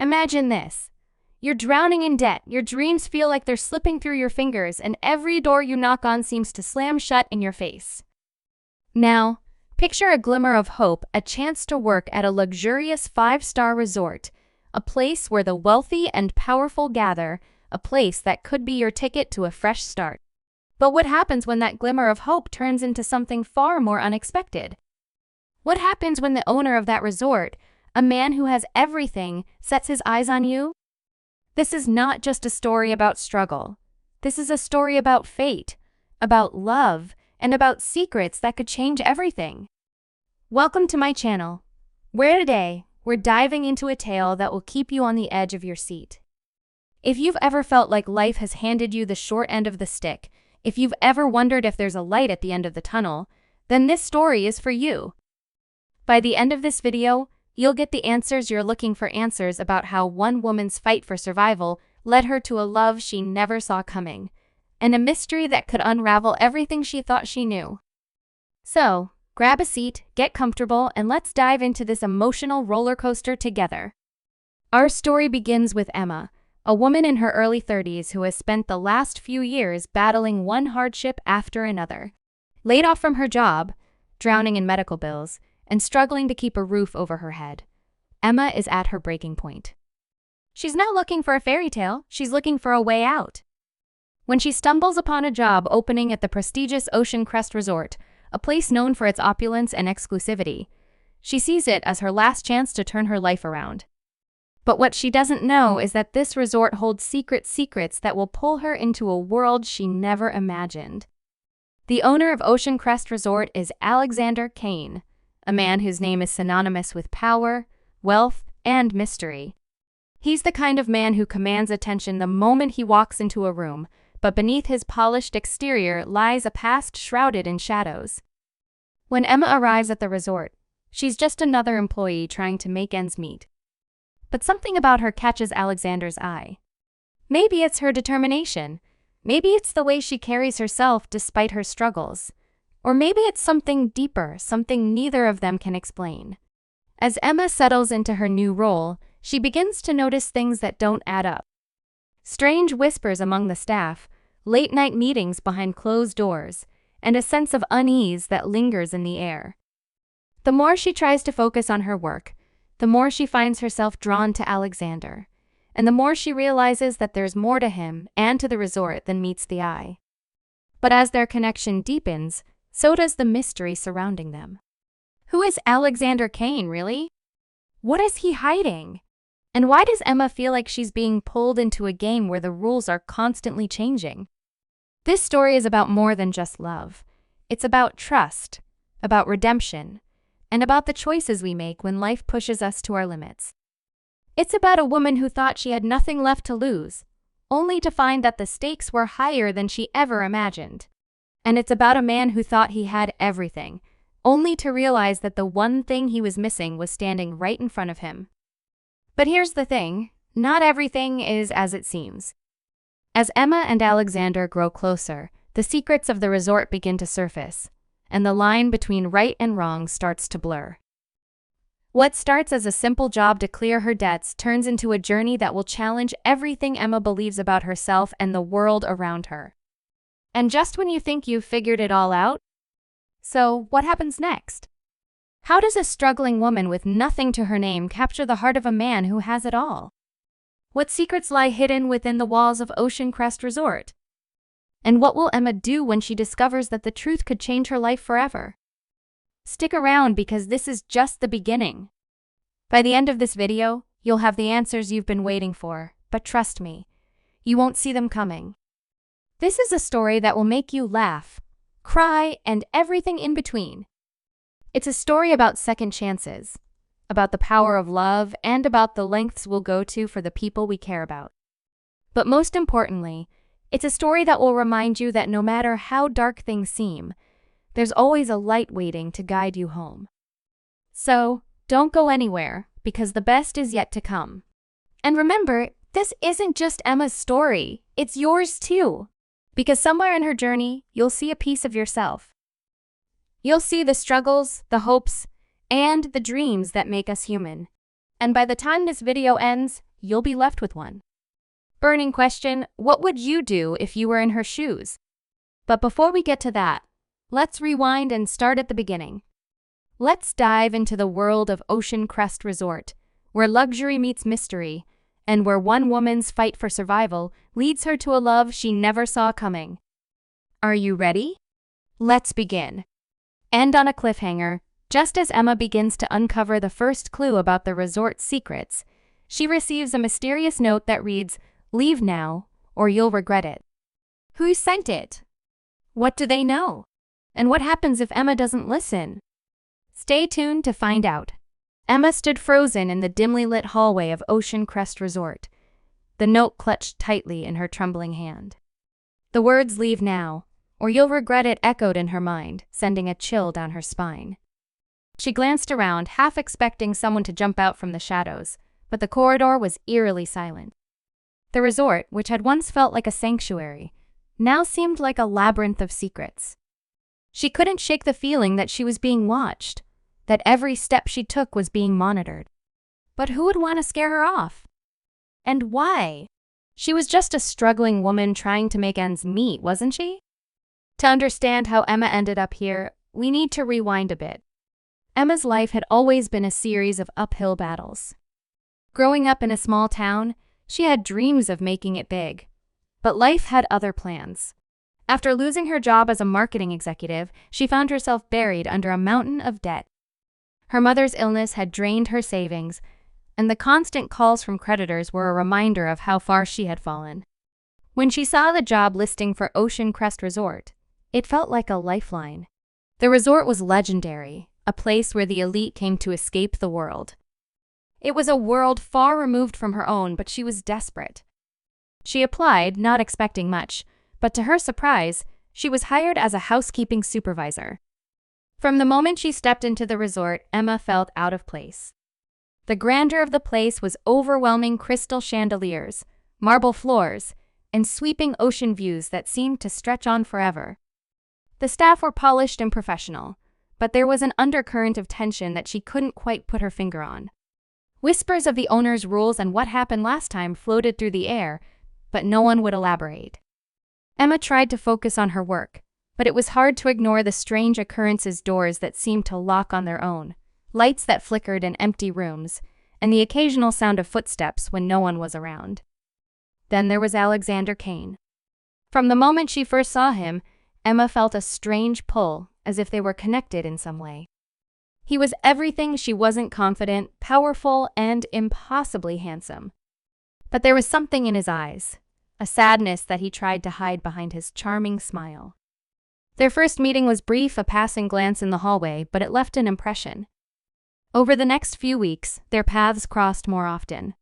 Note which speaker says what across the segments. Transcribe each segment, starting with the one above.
Speaker 1: Imagine this. You're drowning in debt, your dreams feel like they're slipping through your fingers, and every door you knock on seems to slam shut in your face. Now, picture a glimmer of hope, a chance to work at a luxurious 5-star resort, a place where the wealthy and powerful gather, a place that could be your ticket to a fresh start. But what happens when that glimmer of hope turns into something far more unexpected? What happens when the owner of that resort, a man who has everything, sets his eyes on you? This is not just a story about struggle. This is a story about fate, about love, and about secrets that could change everything. Welcome to my channel, where today we're diving into a tale that will keep you on the edge of your seat. If you've ever felt like life has handed you the short end of the stick, if you've ever wondered if there's a light at the end of the tunnel, then this story is for you. By the end of this video, you'll get the answers you're looking for, answers about how one woman's fight for survival led her to a love she never saw coming, and a mystery that could unravel everything she thought she knew. So, grab a seat, get comfortable, and let's dive into this emotional roller coaster together. Our story begins with Emma, a woman in her early 30s who has spent the last few years battling one hardship after another. Laid off from her job, drowning in medical bills, and struggling to keep a roof over her head, Emma is at her breaking point. She's not looking for a fairy tale, she's looking for a way out. When she stumbles upon a job opening at the prestigious Ocean Crest Resort, a place known for its opulence and exclusivity, she sees it as her last chance to turn her life around. But what she doesn't know is that this resort holds secrets that will pull her into a world she never imagined. The owner of Ocean Crest Resort is Alexander Kane, a man whose name is synonymous with power, wealth, and mystery. He's the kind of man who commands attention the moment he walks into a room, but beneath his polished exterior lies a past shrouded in shadows. When Emma arrives at the resort, she's just another employee trying to make ends meet. But something about her catches Alexander's eye. Maybe it's her determination. Maybe it's the way she carries herself despite her struggles. Or maybe it's something deeper, something neither of them can explain. As Emma settles into her new role, she begins to notice things that don't add up. Strange whispers among the staff, late-night meetings behind closed doors, and a sense of unease that lingers in the air. The more she tries to focus on her work, the more she finds herself drawn to Alexander, and the more she realizes that there's more to him and to the resort than meets the eye. But as their connection deepens, so does the mystery surrounding them. Who is Alexander Kane, really? What is he hiding? And why does Emma feel like she's being pulled into a game where the rules are constantly changing? This story is about more than just love. It's about trust, about redemption, and about the choices we make when life pushes us to our limits. It's about a woman who thought she had nothing left to lose, only to find that the stakes were higher than she ever imagined. And it's about a man who thought he had everything, only to realize that the one thing he was missing was standing right in front of him. But here's the thing, not everything is as it seems. As Emma and Alexander grow closer, the secrets of the resort begin to surface, and the line between right and wrong starts to blur. What starts as a simple job to clear her debts turns into a journey that will challenge everything Emma believes about herself and the world around her. And just when you think you've figured it all out, so what happens next? How does a struggling woman with nothing to her name capture the heart of a man who has it all? What secrets lie hidden within the walls of Ocean Crest Resort? And what will Emma do when she discovers that the truth could change her life forever? Stick around because this is just the beginning. By the end of this video, you'll have the answers you've been waiting for, but trust me, you won't see them coming. This is a story that will make you laugh, cry, and everything in between. It's a story about second chances, about the power of love, and about the lengths we'll go to for the people we care about. But most importantly, it's a story that will remind you that no matter how dark things seem, there's always a light waiting to guide you home. So, don't go anywhere, because the best is yet to come. And remember, this isn't just Emma's story, it's yours too. Because somewhere in her journey, you'll see a piece of yourself. You'll see the struggles, the hopes, and the dreams that make us human. And by the time this video ends, you'll be left with one. Burning question, what would you do if you were in her shoes? But before we get to that, let's rewind and start at the beginning. Let's dive into the world of Ocean Crest Resort, where luxury meets mystery, and where one woman's fight for survival leads her to a love she never saw coming. Are you ready? Let's begin. End on a cliffhanger. Just as Emma begins to uncover the first clue about the resort's secrets, she receives a mysterious note that reads, "Leave now, or you'll regret it." Who sent it? What do they know? And what happens if Emma doesn't listen? Stay tuned to find out. Emma stood frozen in the dimly lit hallway of Ocean Crest Resort, the note clutched tightly in her trembling hand. The words "leave now, or you'll regret it" echoed in her mind, sending a chill down her spine. She glanced around, half expecting someone to jump out from the shadows, but the corridor was eerily silent. The resort, which had once felt like a sanctuary, now seemed like a labyrinth of secrets. She couldn't shake the feeling that she was being watched, that every step she took was being monitored. But who would want to scare her off? And why? She was just a struggling woman trying to make ends meet, wasn't she? To understand how Emma ended up here, we need to rewind a bit. Emma's life had always been a series of uphill battles. Growing up in a small town, she had dreams of making it big. But life had other plans. After losing her job as a marketing executive, she found herself buried under a mountain of debt. Her mother's illness had drained her savings, and the constant calls from creditors were a reminder of how far she had fallen. When she saw the job listing for Ocean Crest Resort, it felt like a lifeline. The resort was legendary, a place where the elite came to escape the world. It was a world far removed from her own, but she was desperate. She applied, not expecting much, but to her surprise, she was hired as a housekeeping supervisor. From the moment she stepped into the resort, Emma felt out of place. The grandeur of the place was overwhelming: crystal chandeliers, marble floors, and sweeping ocean views that seemed to stretch on forever. The staff were polished and professional, but there was an undercurrent of tension that she couldn't quite put her finger on. Whispers of the owner's rules and what happened last time floated through the air, but no one would elaborate. Emma tried to focus on her work, but it was hard to ignore the strange occurrences: doors that seemed to lock on their own, lights that flickered in empty rooms, and the occasional sound of footsteps when no one was around. Then there was Alexander Kane. From the moment she first saw him, Emma felt a strange pull, as if they were connected in some way. He was everything she wasn't: confident, powerful, and impossibly handsome. But there was something in his eyes, a sadness that he tried to hide behind his charming smile. Their first meeting was brief, a passing glance in the hallway, but it left an impression. Over the next few weeks, their paths crossed more often.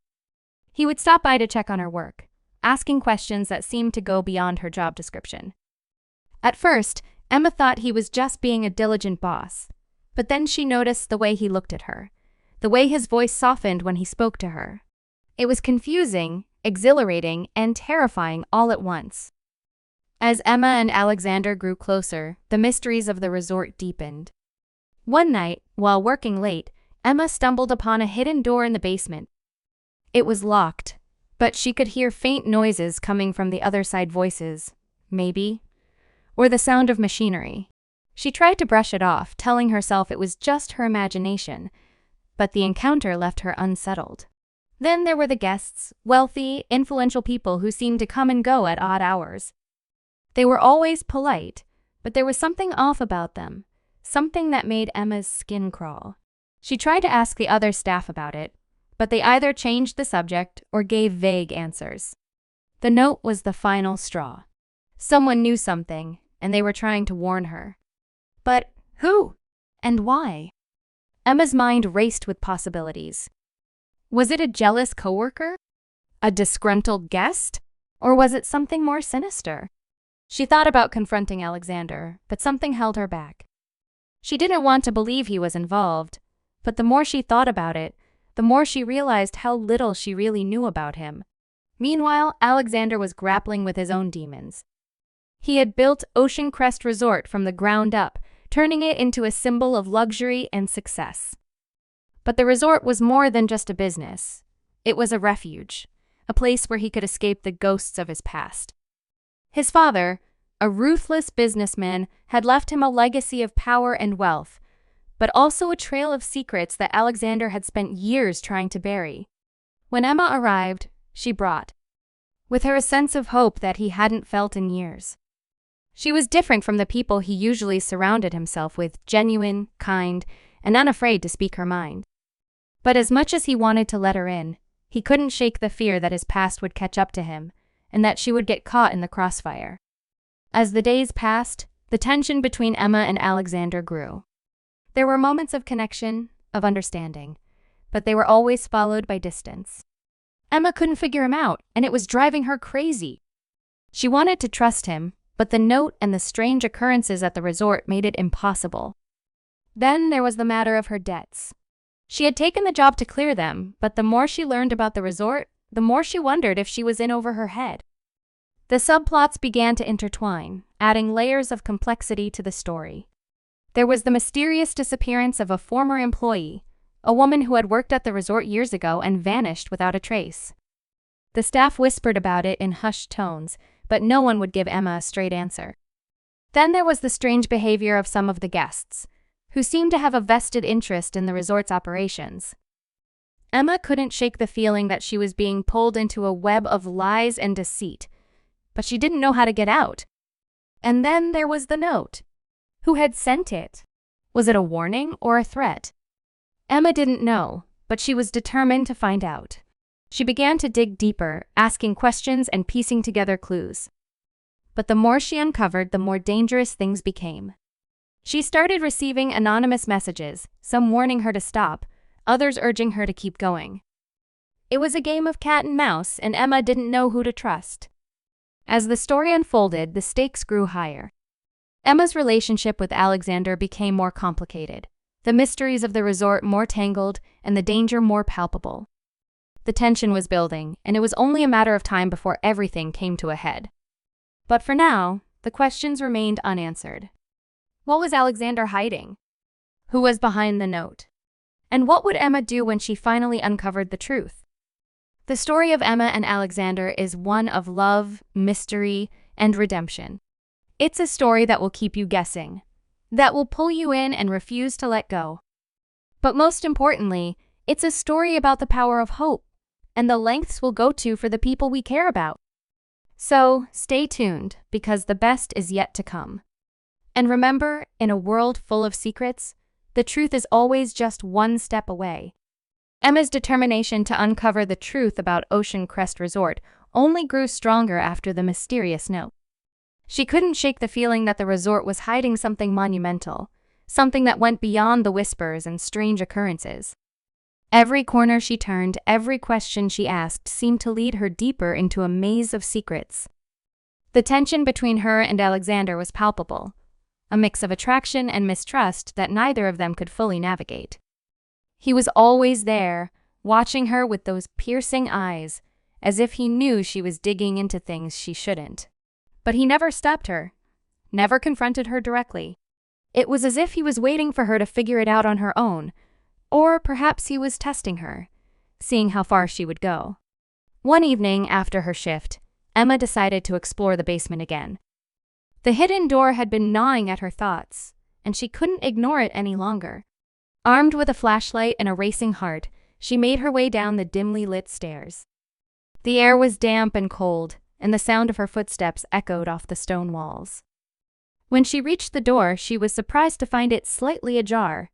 Speaker 1: He would stop by to check on her work, asking questions that seemed to go beyond her job description. At first, Emma thought he was just being a diligent boss, but then she noticed the way he looked at her, the way his voice softened when he spoke to her. It was confusing, exhilarating, and terrifying all at once. As Emma and Alexander grew closer, the mysteries of the resort deepened. One night, while working late, Emma stumbled upon a hidden door in the basement. It was locked, but she could hear faint noises coming from the other side: voices, maybe, or the sound of machinery. She tried to brush it off, telling herself it was just her imagination, but the encounter left her unsettled. Then there were the guests, wealthy, influential people who seemed to come and go at odd hours. They were always polite, but there was something off about them, something that made Emma's skin crawl. She tried to ask the other staff about it, but they either changed the subject or gave vague answers. The note was the final straw. Someone knew something, and they were trying to warn her. But who? And why? Emma's mind raced with possibilities. Was it a jealous coworker? A disgruntled guest? Or was it something more sinister? She thought about confronting Alexander, but something held her back. She didn't want to believe he was involved, but the more she thought about it, the more she realized how little she really knew about him. Meanwhile, Alexander was grappling with his own demons. He had built Ocean Crest Resort from the ground up, turning it into a symbol of luxury and success. But the resort was more than just a business. It was a refuge, a place where he could escape the ghosts of his past. His father, a ruthless businessman, had left him a legacy of power and wealth, but also a trail of secrets that Alexander had spent years trying to bury. When Emma arrived, she brought with her a sense of hope that he hadn't felt in years. She was different from the people he usually surrounded himself with, genuine, kind, and unafraid to speak her mind. But as much as he wanted to let her in, he couldn't shake the fear that his past would catch up to him, and that she would get caught in the crossfire. As the days passed, the tension between Emma and Alexander grew. There were moments of connection, of understanding, but they were always followed by distance. Emma couldn't figure him out, and it was driving her crazy. She wanted to trust him, but the note and the strange occurrences at the resort made it impossible. Then there was the matter of her debts. She had taken the job to clear them, but the more she learned about the resort, the more she wondered if she was in over her head. The subplots began to intertwine, adding layers of complexity to the story. There was the mysterious disappearance of a former employee, a woman who had worked at the resort years ago and vanished without a trace. The staff whispered about it in hushed tones, but no one would give Emma a straight answer. Then there was the strange behavior of some of the guests, who seemed to have a vested interest in the resort's operations. Emma couldn't shake the feeling that she was being pulled into a web of lies and deceit, but she didn't know how to get out. And then there was the note. Who had sent it? Was it a warning or a threat? Emma didn't know, but she was determined to find out. She began to dig deeper, asking questions and piecing together clues. But the more she uncovered, the more dangerous things became. She started receiving anonymous messages, some warning her to stop, others urging her to keep going. It was a game of cat and mouse, and Emma didn't know who to trust. As the story unfolded, the stakes grew higher. Emma's relationship with Alexander became more complicated, the mysteries of the resort more tangled, and the danger more palpable. The tension was building, and it was only a matter of time before everything came to a head. But for now, the questions remained unanswered. What was Alexander hiding? Who was behind the note? And what would Emma do when she finally uncovered the truth? The story of Emma and Alexander is one of love, mystery, and redemption. It's a story that will keep you guessing, that will pull you in and refuse to let go. But most importantly, it's a story about the power of hope and the lengths we'll go to for the people we care about. So, stay tuned, because the best is yet to come. And remember, in a world full of secrets, the truth is always just one step away. Emma's determination to uncover the truth about Ocean Crest Resort only grew stronger after the mysterious note. She couldn't shake the feeling that the resort was hiding something monumental, something that went beyond the whispers and strange occurrences. Every corner she turned, every question she asked seemed to lead her deeper into a maze of secrets. The tension between her and Alexander was palpable, a mix of attraction and mistrust that neither of them could fully navigate. He was always there, watching her with those piercing eyes, as if he knew she was digging into things she shouldn't. But he never stopped her, never confronted her directly. It was as if he was waiting for her to figure it out on her own, or perhaps he was testing her, seeing how far she would go. One evening after her shift, Emma decided to explore the basement again. The hidden door had been gnawing at her thoughts, and she couldn't ignore it any longer. Armed with a flashlight and a racing heart, she made her way down the dimly lit stairs. The air was damp and cold, and the sound of her footsteps echoed off the stone walls. When she reached the door, she was surprised to find it slightly ajar.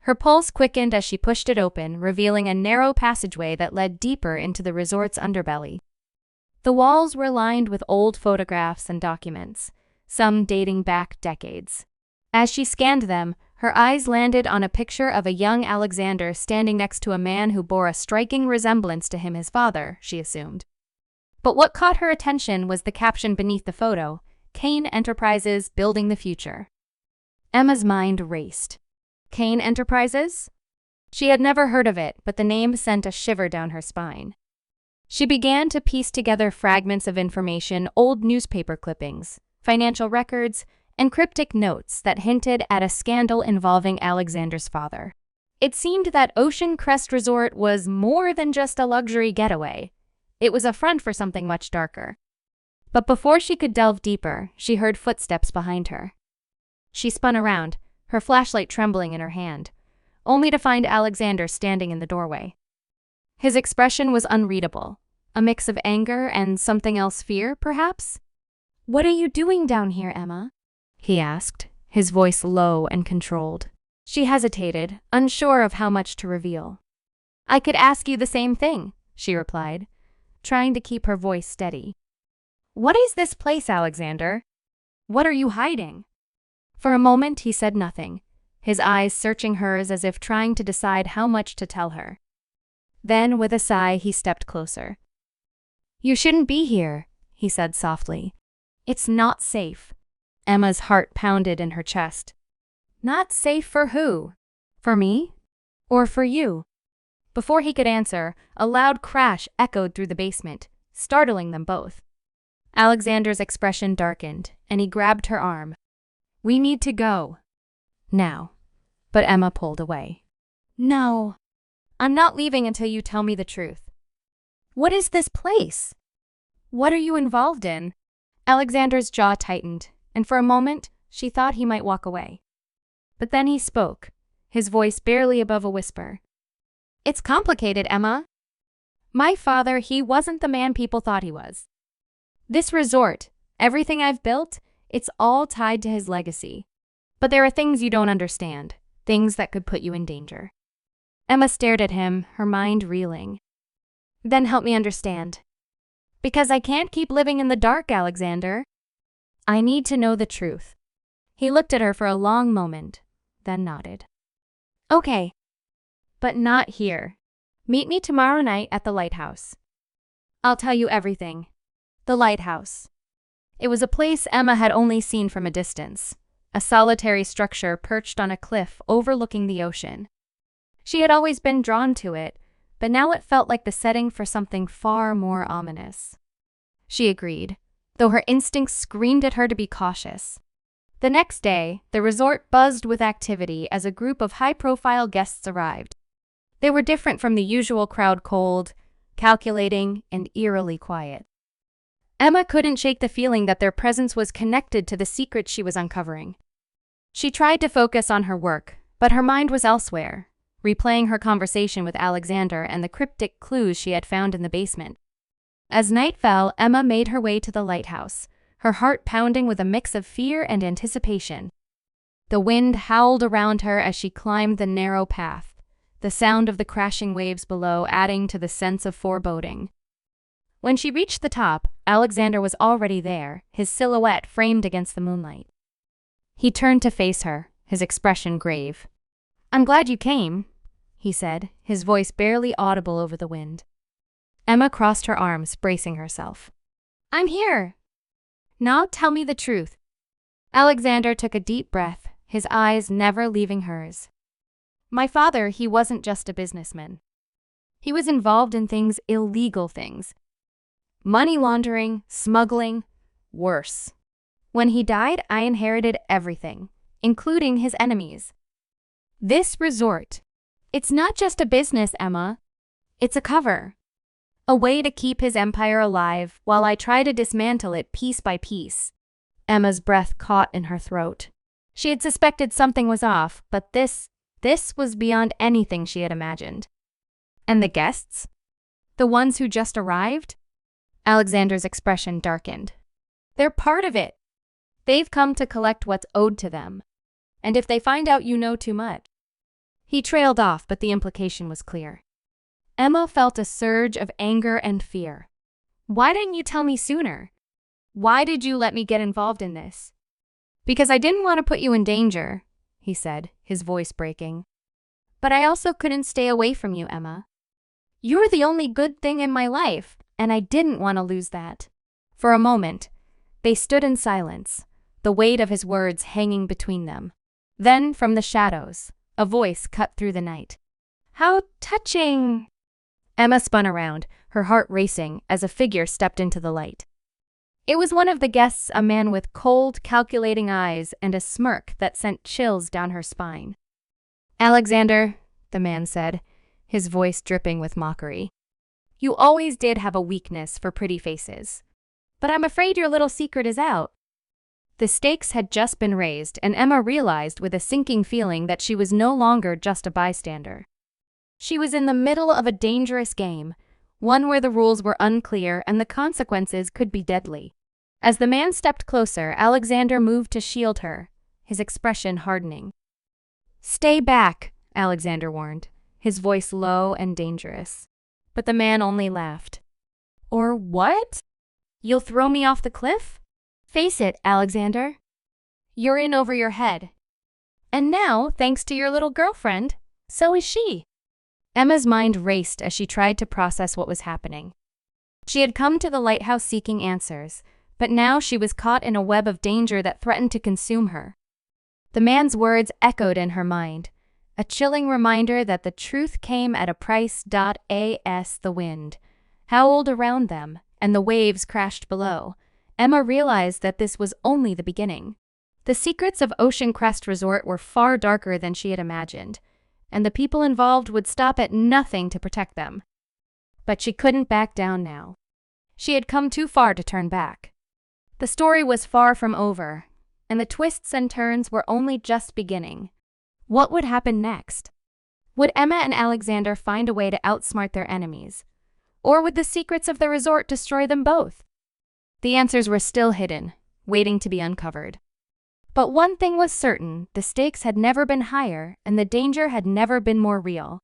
Speaker 1: Her pulse quickened as she pushed it open, revealing a narrow passageway that led deeper into the resort's underbelly. The walls were lined with old photographs and documents, some dating back decades. As she scanned them, her eyes landed on a picture of a young Alexander standing next to a man who bore a striking resemblance to him, his father, she assumed. But what caught her attention was the caption beneath the photo, "Kane Enterprises, Building the Future." Emma's mind raced. Kane Enterprises? She had never heard of it, but the name sent a shiver down her spine. She began to piece together fragments of information, old newspaper clippings, financial records, and cryptic notes that hinted at a scandal involving Alexander's father. It seemed that Ocean Crest Resort was more than just a luxury getaway. It was a front for something much darker. But before she could delve deeper, she heard footsteps behind her. She spun around, her flashlight trembling in her hand, only to find Alexander standing in the doorway. His expression was unreadable, a mix of anger and something else, fear, perhaps? "What are you doing down here, Emma?" he asked, his voice low and controlled. She hesitated, unsure of how much to reveal. "I could ask you the same thing," she replied, trying to keep her voice steady. "What is this place, Alexander? What are you hiding?" For a moment he said nothing, his eyes searching hers as if trying to decide how much to tell her. Then, with a sigh, he stepped closer. "You shouldn't be here," he said softly. "It's not safe." Emma's heart pounded in her chest. "Not safe for who? For me? Or for you?" Before he could answer, a loud crash echoed through the basement, startling them both. Alexander's expression darkened, and he grabbed her arm. "We need to go. Now." But Emma pulled away. "No. I'm not leaving until you tell me the truth. What is this place? What are you involved in?" Alexander's jaw tightened, and for a moment, she thought he might walk away. But then he spoke, his voice barely above a whisper. "It's complicated, Emma. My father, he wasn't the man people thought he was. This resort, everything I've built, it's all tied to his legacy. But there are things you don't understand, things that could put you in danger." Emma stared at him, her mind reeling. "Then help me understand. Because I can't keep living in the dark, Alexander. I need to know the truth." He looked at her for a long moment, then nodded. "Okay. But not here. Meet me tomorrow night at the lighthouse. I'll tell you everything." The lighthouse. It was a place Emma had only seen from a distance, a solitary structure perched on a cliff overlooking the ocean. She had always been drawn to it, but now it felt like the setting for something far more ominous. She agreed, though her instincts screamed at her to be cautious. The next day, the resort buzzed with activity as a group of high-profile guests arrived. They were different from the usual crowd, cold, calculating, and eerily quiet. Emma couldn't shake the feeling that their presence was connected to the secret she was uncovering. She tried to focus on her work, but her mind was elsewhere, replaying her conversation with Alexander and the cryptic clues she had found in the basement. As night fell, Emma made her way to the lighthouse, her heart pounding with a mix of fear and anticipation. The wind howled around her as she climbed the narrow path, the sound of the crashing waves below adding to the sense of foreboding. When she reached the top, Alexander was already there, his silhouette framed against the moonlight. He turned to face her, his expression grave. "I'm glad you came," he said, his voice barely audible over the wind. Emma crossed her arms, bracing herself. "I'm here. Now tell me the truth." Alexander took a deep breath, his eyes never leaving hers. "My father, he wasn't just a businessman. He was involved in things, illegal things. Money laundering, smuggling, worse. When he died, I inherited everything, including his enemies. This resort, it's not just a business, Emma. It's a cover. A way to keep his empire alive while I try to dismantle it piece by piece." Emma's breath caught in her throat. She had suspected something was off, but this was beyond anything she had imagined. "And the guests? The ones who just arrived?" Alexander's expression darkened. "They're part of it. They've come to collect what's owed to them. And if they find out you know too much..." He trailed off, but the implication was clear. Emma felt a surge of anger and fear. "Why didn't you tell me sooner? Why did you let me get involved in this?" "Because I didn't want to put you in danger," he said, his voice breaking. "But I also couldn't stay away from you, Emma. You're the only good thing in my life, and I didn't want to lose that." For a moment, they stood in silence, the weight of his words hanging between them. Then, from the shadows, a voice cut through the night. "How touching!" Emma spun around, her heart racing as a figure stepped into the light. It was one of the guests, a man with cold, calculating eyes and a smirk that sent chills down her spine. "Alexander, the man said, his voice dripping with mockery. You always did have a weakness for pretty faces. But I'm afraid your little secret is out. The stakes had just been raised, and Emma realized with a sinking feeling that she was no longer just a bystander. She was in the middle of a dangerous game, one where the rules were unclear and the consequences could be deadly. As the man stepped closer, Alexander moved to shield her, his expression hardening. Stay back, Alexander warned, his voice low and dangerous. But the man only laughed. Or what? You'll throw me off the cliff? Face it, Alexander. You're in over your head. And now, thanks to your little girlfriend, so is she. Emma's mind raced as she tried to process what was happening. She had come to the lighthouse seeking answers, but now she was caught in a web of danger that threatened to consume her. The man's words echoed in her mind, a chilling reminder that the truth came at a price. As the wind howled around them and the waves crashed below, Emma realized that this was only the beginning. The secrets of Ocean Crest Resort were far darker than she had imagined, and the people involved would stop at nothing to protect them. But she couldn't back down now. She had come too far to turn back. The story was far from over, and the twists and turns were only just beginning. What would happen next? Would Emma and Alexander find a way to outsmart their enemies? Or would the secrets of the resort destroy them both? The answers were still hidden, waiting to be uncovered. But one thing was certain, the stakes had never been higher and the danger had never been more real.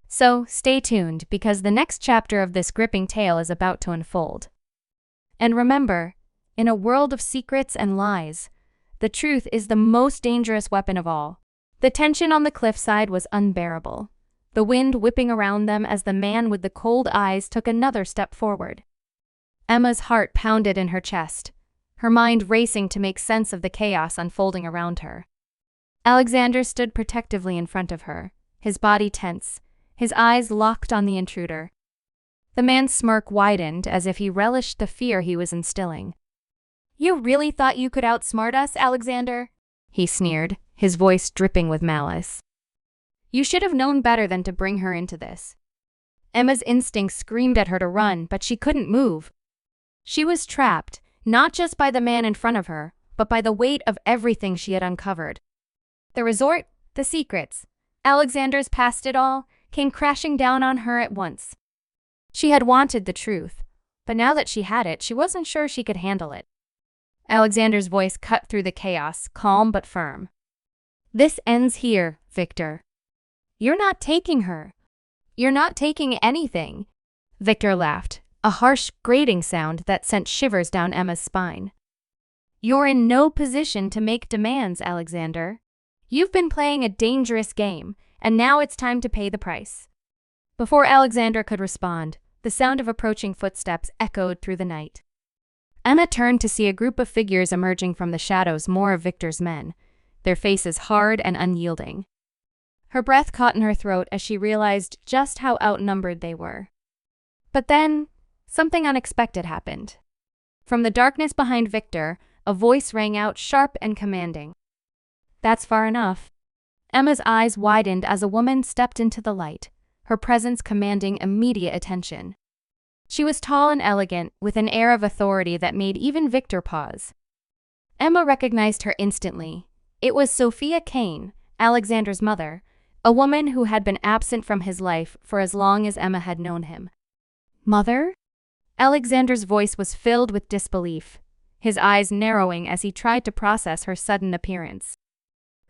Speaker 1: So, stay tuned, because the next chapter of this gripping tale is about to unfold. And remember, in a world of secrets and lies, the truth is the most dangerous weapon of all. The tension on the cliffside was unbearable, the wind whipping around them as the man with the cold eyes took another step forward. Emma's heart pounded in her chest, her mind racing to make sense of the chaos unfolding around her. Alexander stood protectively in front of her, his body tense, his eyes locked on the intruder. The man's smirk widened as if he relished the fear he was instilling. You really thought you could outsmart us, Alexander? He sneered, his voice dripping with malice. You should have known better than to bring her into this. Emma's instincts screamed at her to run, but she couldn't move. She was trapped, not just by the man in front of her, but by the weight of everything she had uncovered. The resort, the secrets, Alexander's past, it all came crashing down on her at once. She had wanted the truth, but now that she had it, she wasn't sure she could handle it. Alexander's voice cut through the chaos, calm but firm. This ends here, Victor. You're not taking her. You're not taking anything. Victor laughed, a harsh, grating sound that sent shivers down Emma's spine. You're in no position to make demands, Alexander. You've been playing a dangerous game, and now it's time to pay the price. Before Alexander could respond, the sound of approaching footsteps echoed through the night. Emma turned to see a group of figures emerging from the shadows, more of Victor's men, their faces hard and unyielding. Her breath caught in her throat as she realized just how outnumbered they were. But then, something unexpected happened. From the darkness behind Victor, a voice rang out, sharp and commanding. That's far enough. Emma's eyes widened as a woman stepped into the light, her presence commanding immediate attention. She was tall and elegant, with an air of authority that made even Victor pause. Emma recognized her instantly. It was Sophia Kane, Alexander's mother, a woman who had been absent from his life for as long as Emma had known him. Mother? Alexander's voice was filled with disbelief, his eyes narrowing as he tried to process her sudden appearance.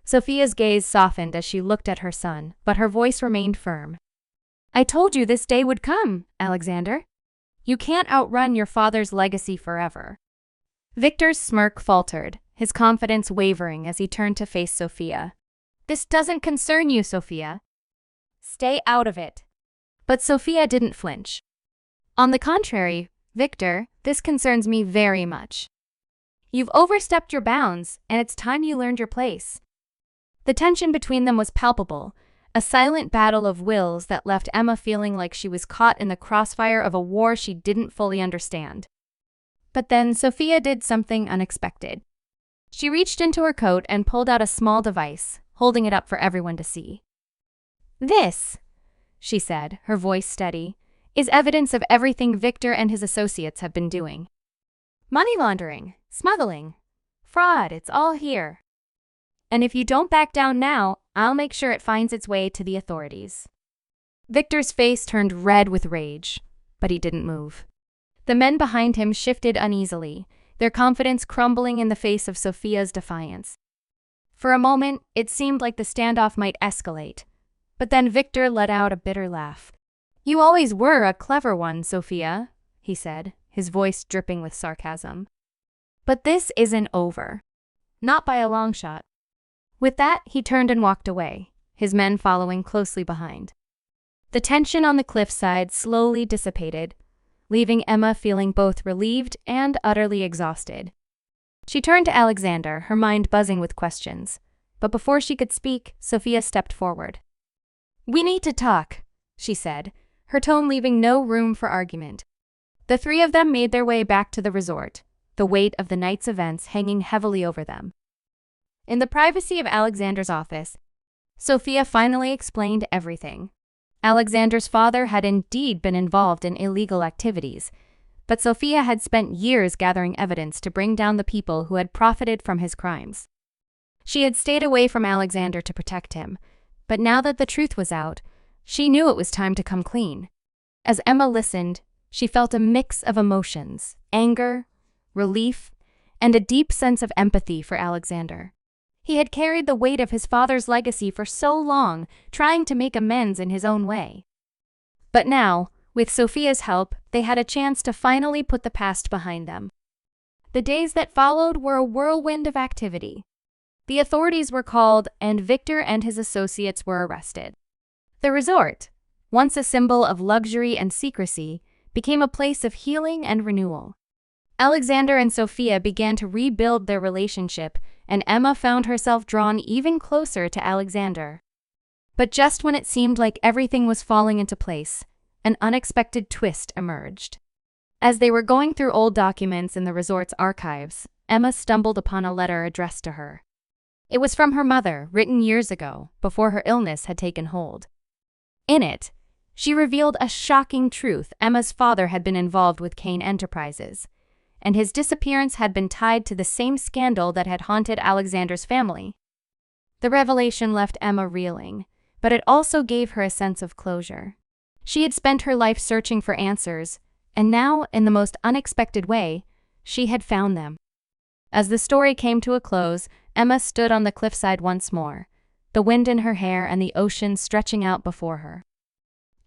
Speaker 1: Sophia's gaze softened as she looked at her son, but her voice remained firm. I told you this day would come, Alexander. You can't outrun your father's legacy forever. Victor's smirk faltered, his confidence wavering as he turned to face Sophia. This doesn't concern you, Sophia. Stay out of it. But Sophia didn't flinch. On the contrary, Victor, this concerns me very much. You've overstepped your bounds, and it's time you learned your place. The tension between them was palpable, a silent battle of wills that left Emma feeling like she was caught in the crossfire of a war she didn't fully understand. But then Sophia did something unexpected. She reached into her coat and pulled out a small device, holding it up for everyone to see. "This," she said, her voice steady, "is evidence of everything Victor and his associates have been doing. Money laundering, smuggling, fraud, it's all here. And if you don't back down now, I'll make sure it finds its way to the authorities." Victor's face turned red with rage, but he didn't move. The men behind him shifted uneasily, their confidence crumbling in the face of Sophia's defiance. For a moment, it seemed like the standoff might escalate, but then Victor let out a bitter laugh. "You always were a clever one, Sophia," he said, his voice dripping with sarcasm. "But this isn't over. Not by a long shot." With that, he turned and walked away, his men following closely behind. The tension on the cliffside slowly dissipated, leaving Emma feeling both relieved and utterly exhausted. She turned to Alexander, her mind buzzing with questions, but before she could speak, Sophia stepped forward. "We need to talk," she said, her tone leaving no room for argument. The three of them made their way back to the resort, the weight of the night's events hanging heavily over them. In the privacy of Alexander's office, Sophia finally explained everything. Alexander's father had indeed been involved in illegal activities, but Sophia had spent years gathering evidence to bring down the people who had profited from his crimes. She had stayed away from Alexander to protect him, but now that the truth was out, she knew it was time to come clean. As Emma listened, she felt a mix of emotions: anger, relief, and a deep sense of empathy for Alexander. He had carried the weight of his father's legacy for so long, trying to make amends in his own way. But now, with Sophia's help, they had a chance to finally put the past behind them. The days that followed were a whirlwind of activity. The authorities were called, and Victor and his associates were arrested. The resort, once a symbol of luxury and secrecy, became a place of healing and renewal. Alexander and Sophia began to rebuild their relationship, and Emma found herself drawn even closer to Alexander. But just when it seemed like everything was falling into place, an unexpected twist emerged. As they were going through old documents in the resort's archives, Emma stumbled upon a letter addressed to her. It was from her mother, written years ago, before her illness had taken hold. In it, she revealed a shocking truth: Emma's father had been involved with Kane Enterprises, and his disappearance had been tied to the same scandal that had haunted Alexander's family. The revelation left Emma reeling, but it also gave her a sense of closure. She had spent her life searching for answers, and now, in the most unexpected way, she had found them. As the story came to a close, Emma stood on the cliffside once more, the wind in her hair and the ocean stretching out before her.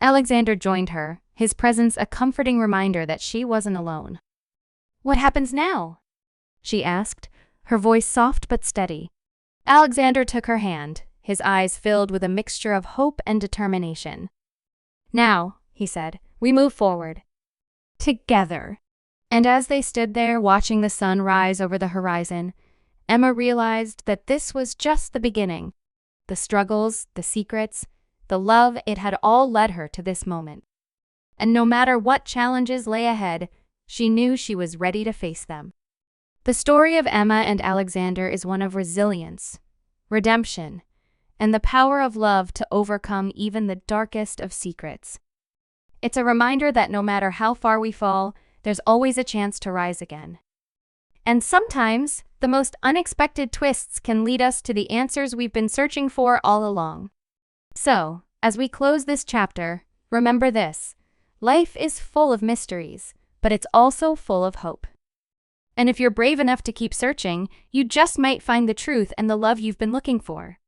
Speaker 1: Alexander joined her, his presence a comforting reminder that she wasn't alone. "What happens now?" she asked, her voice soft but steady. Alexander took her hand, his eyes filled with a mixture of hope and determination. "Now," he said, "we move forward. Together." And as they stood there watching the sun rise over the horizon, Emma realized that this was just the beginning. The struggles, the secrets, the love, it had all led her to this moment. And no matter what challenges lay ahead, she knew she was ready to face them. The story of Emma and Alexander is one of resilience, redemption, and the power of love to overcome even the darkest of secrets. It's a reminder that no matter how far we fall, there's always a chance to rise again. And sometimes, the most unexpected twists can lead us to the answers we've been searching for all along. So, as we close this chapter, remember this: life is full of mysteries, but it's also full of hope. And if you're brave enough to keep searching, you just might find the truth and the love you've been looking for.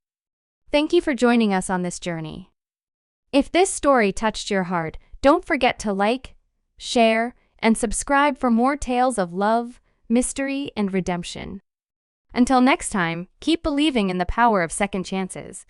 Speaker 1: Thank you for joining us on this journey. If this story touched your heart, don't forget to like, share, and subscribe for more tales of love, mystery, and redemption. Until next time, keep believing in the power of second chances.